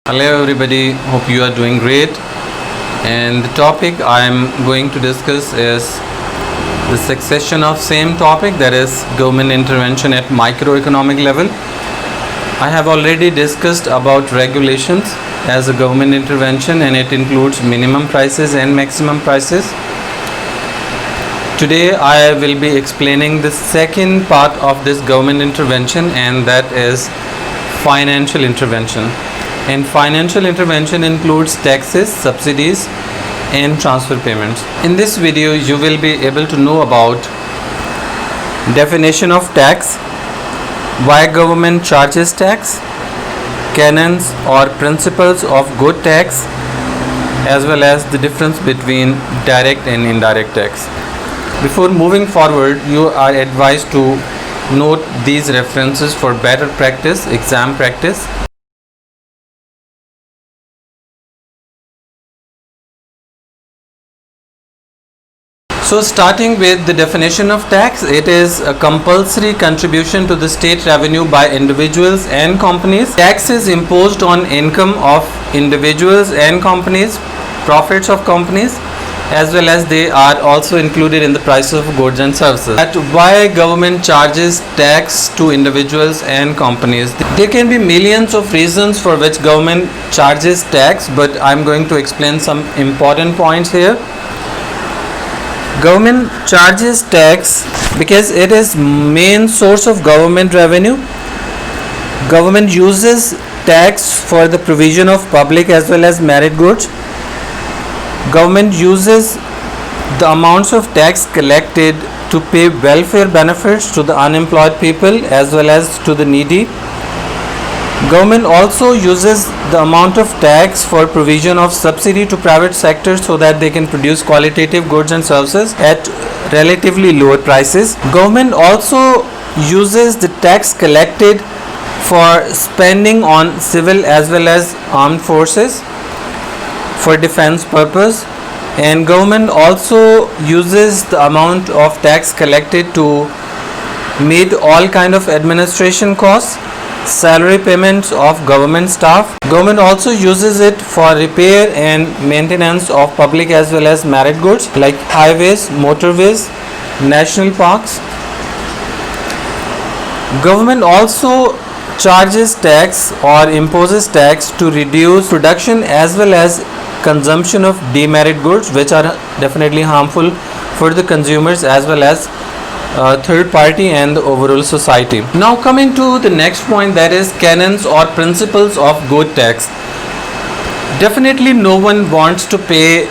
Hello everybody, hope you are doing great. And the topic I am going to discuss is the succession of same topic, that is government intervention at microeconomic level. I have already discussed about regulations as a government intervention, and it includes minimum prices and maximum prices. Today I will be explaining the second part of this government intervention, and that is financial intervention. And financial intervention includes taxes, subsidies and transfer payments. In this video you will be able to know about definition of tax, why government charges tax, canons or principles of good tax, as well as the difference between direct and indirect tax. Before moving forward, you are advised to note these references for better practice, exam practice. So starting with the definition of tax, it is a compulsory contribution to the state revenue by individuals and companies. Tax is imposed on income of individuals and companies, profits of companies, as well as they are also included in the price of goods and services. At why government charges tax to individuals and companies? There can be millions of reasons for which government charges tax, but I'm going to explain some important points here. Government charges tax because it is main source of government revenue. Government uses tax for the provision of public as well as merit goods. Government uses the amounts of tax collected to pay welfare benefits to the unemployed people as well as to the needy. Government also uses the amount of tax for provision of subsidy to private sector so that they can produce qualitative goods and services at relatively lower prices. Government also uses the tax collected for spending on civil as well as armed forces for defense purpose, and government also uses the amount of tax collected to meet all kind of administration costs, salary payments of government staff. Government also uses it for repair and maintenance of public as well as merit goods like highways, motorways, national parks. Government also charges tax or imposes tax to reduce production as well as consumption of demerit goods, which are definitely harmful for the consumers as well as third party and the overall society. Now coming to the next point, that is canons or principles of good tax. Definitely no one wants to pay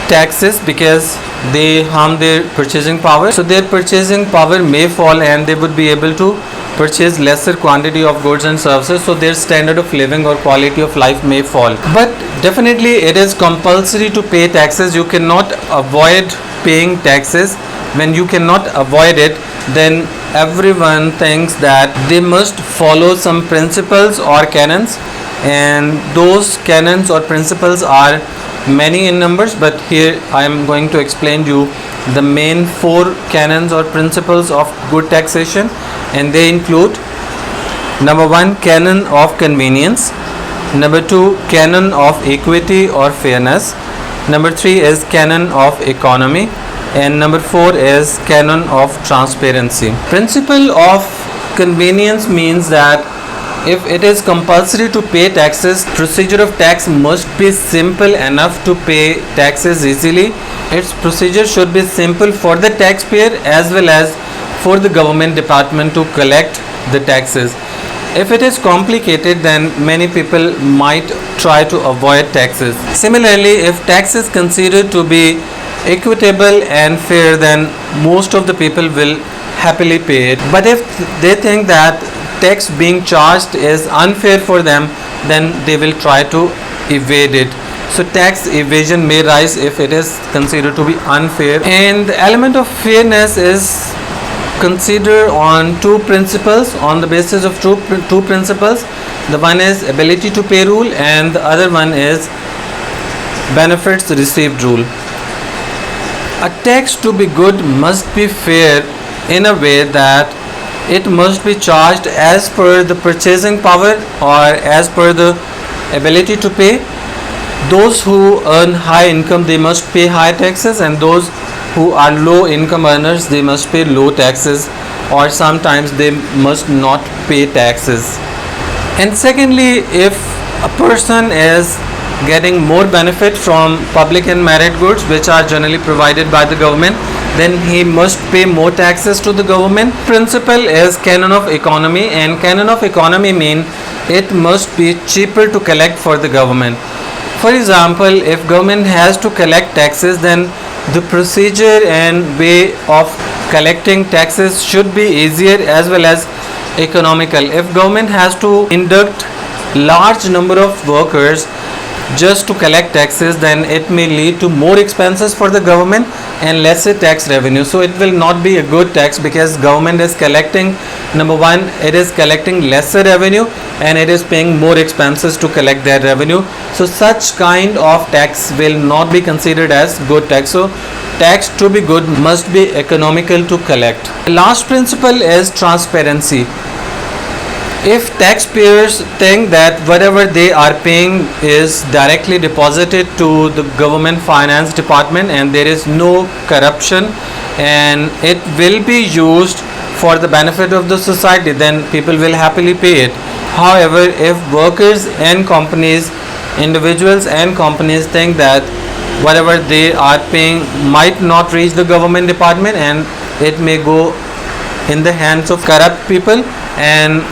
taxes because they harm their purchasing power, so their purchasing power may fall and they would be able to purchase lesser quantity of goods and services, so their standard of living or quality of life may fall. But definitely it is compulsory to pay taxes. You cannot avoid paying taxes. When you cannot avoid it, then everyone thinks that they must follow some principles or canons, and those canons or principles are many in numbers, but here I am going to explain you the main 4 canons or principles of good taxation, and they include: number 1, canon of convenience; number 2, canon of equity or fairness; number 3 is canon of economy; and number 4 is canon of transparency. Principle of convenience means that if it is compulsory to pay taxes, procedure of tax must be simple enough to pay taxes easily. Its procedure should be simple for the taxpayer as well as for the government department to collect the taxes. If it is complicated, then many people might try to avoid taxes. Similarly, if tax is considered to be equitable and fair, then most of the people will happily pay it. But if they think that tax being charged is unfair for them, then they will try to evade it. So tax evasion may rise if it is considered to be unfair. And the element of fairness is considered on 2 principles, on the basis of two principles. The one is ability to pay rule, and the other one is benefits received rule. A tax to be good must be fair in a way that it must be charged as per the purchasing power or as per the ability to pay. Those who earn high income, they must pay high taxes, and those who are low income earners, they must pay low taxes, or sometimes they must not pay taxes. And secondly, if a person is getting more benefit from public and merit goods which are generally provided by the government, then he must pay more taxes to the government. Principle is canon of economy, and canon of economy mean it must be cheaper to collect for the government. For example, if government has to collect taxes, then the procedure and way of collecting taxes should be easier as well as economical. If government has to induct large number of workers just to collect taxes, then it may lead to more expenses for the government and lesser tax revenue. So it will not be a good tax, because government is collecting, number one, it is collecting lesser revenue and it is paying more expenses to collect that revenue. So such kind of tax will not be considered as good tax. So tax to be good must be economical to collect. The last principle is transparency. If taxpayers think that whatever they are paying is directly deposited to the government finance department and there is no corruption and it will be used for the benefit of the society, then people will happily pay it. However, if workers and companies, individuals and companies think that whatever they are paying might not reach the government department and it may go in the hands of corrupt people, and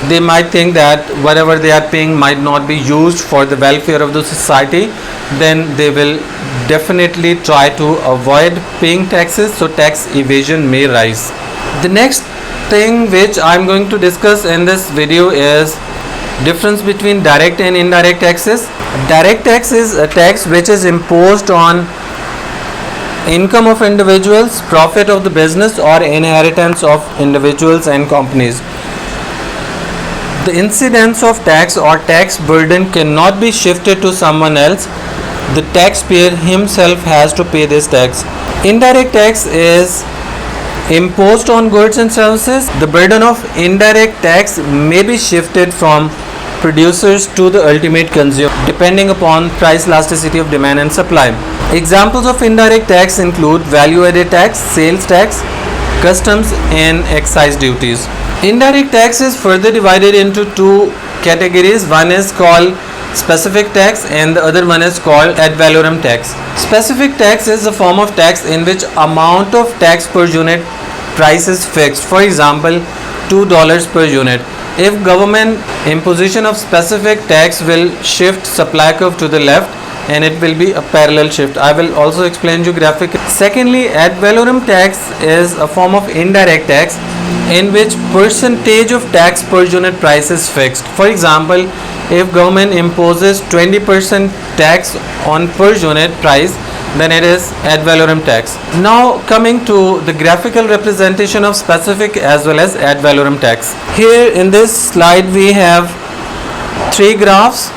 they might think that whatever they are paying might not be used for the welfare of the society, then they will definitely try to avoid paying taxes, so tax evasion may rise. The next thing which I am going to discuss in this video is difference between direct and indirect taxes. Direct tax is a tax which is imposed on income of individuals, profit of the business, or inheritance of individuals and companies. The incidence of tax or tax burden cannot be shifted to someone else. The taxpayer himself has to pay this tax. Indirect tax is imposed on goods and services. The burden of indirect tax may be shifted from producers to the ultimate consumer depending upon price elasticity of demand and supply. Examples of indirect tax include value added tax, sales tax, customs and excise duties. Indirect tax is further divided into two categories. One is called specific tax and the other one is called ad valorem tax. Specific tax is a form of tax in which amount of tax per unit price is fixed. For example, $2 per unit. If government imposition of specific tax will shift supply curve to the left, and it will be a parallel shift. I will also explain you graphically. Secondly, ad valorem tax is a form of indirect tax in which percentage of tax per unit price is fixed. For example, if government imposes 20% tax on per unit price, then it is ad valorem tax. Now coming to the graphical representation of specific as well as ad valorem tax. Here in this slide we have three graphs.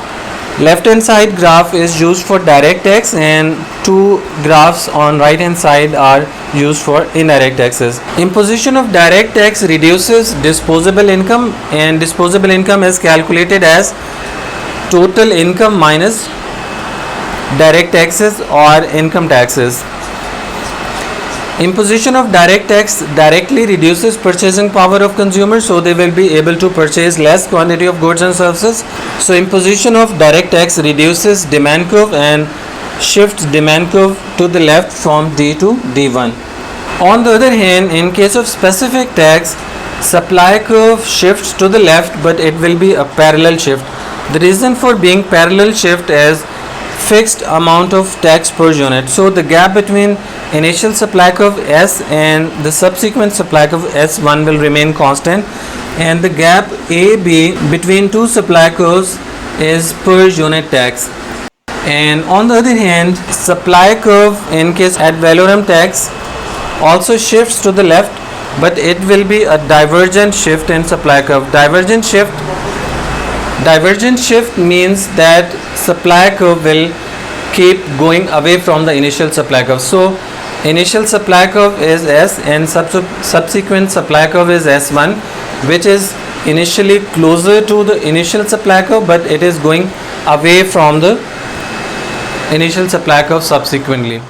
Left hand side graph is used for direct tax and two graphs on right hand side are used for indirect taxes. Imposition of direct tax reduces disposable income, and disposable income is calculated as total income minus direct taxes or income taxes. Imposition of direct tax directly reduces purchasing power of consumers, so they will be able to purchase less quantity of goods and services. So imposition of direct tax reduces demand curve and shifts demand curve to the left from D to D1. On the other hand, in case of specific tax, supply curve shifts to the left, but it will be a parallel shift. The reason for being parallel shift is fixed amount of tax per unit. So the gap between initial supply curve S and the subsequent supply curve S1 will remain constant, and the gap AB between two supply curves is per unit tax. And on the other hand, supply curve in case ad valorem tax also shifts to the left, but it will be a divergent shift in supply curve. Divergent shift means that supply curve will keep going away from the initial supply curve. So initial supply curve is S and subsequent supply curve is S1, which is initially closer to the initial supply curve, but it is going away from the initial supply curve subsequently.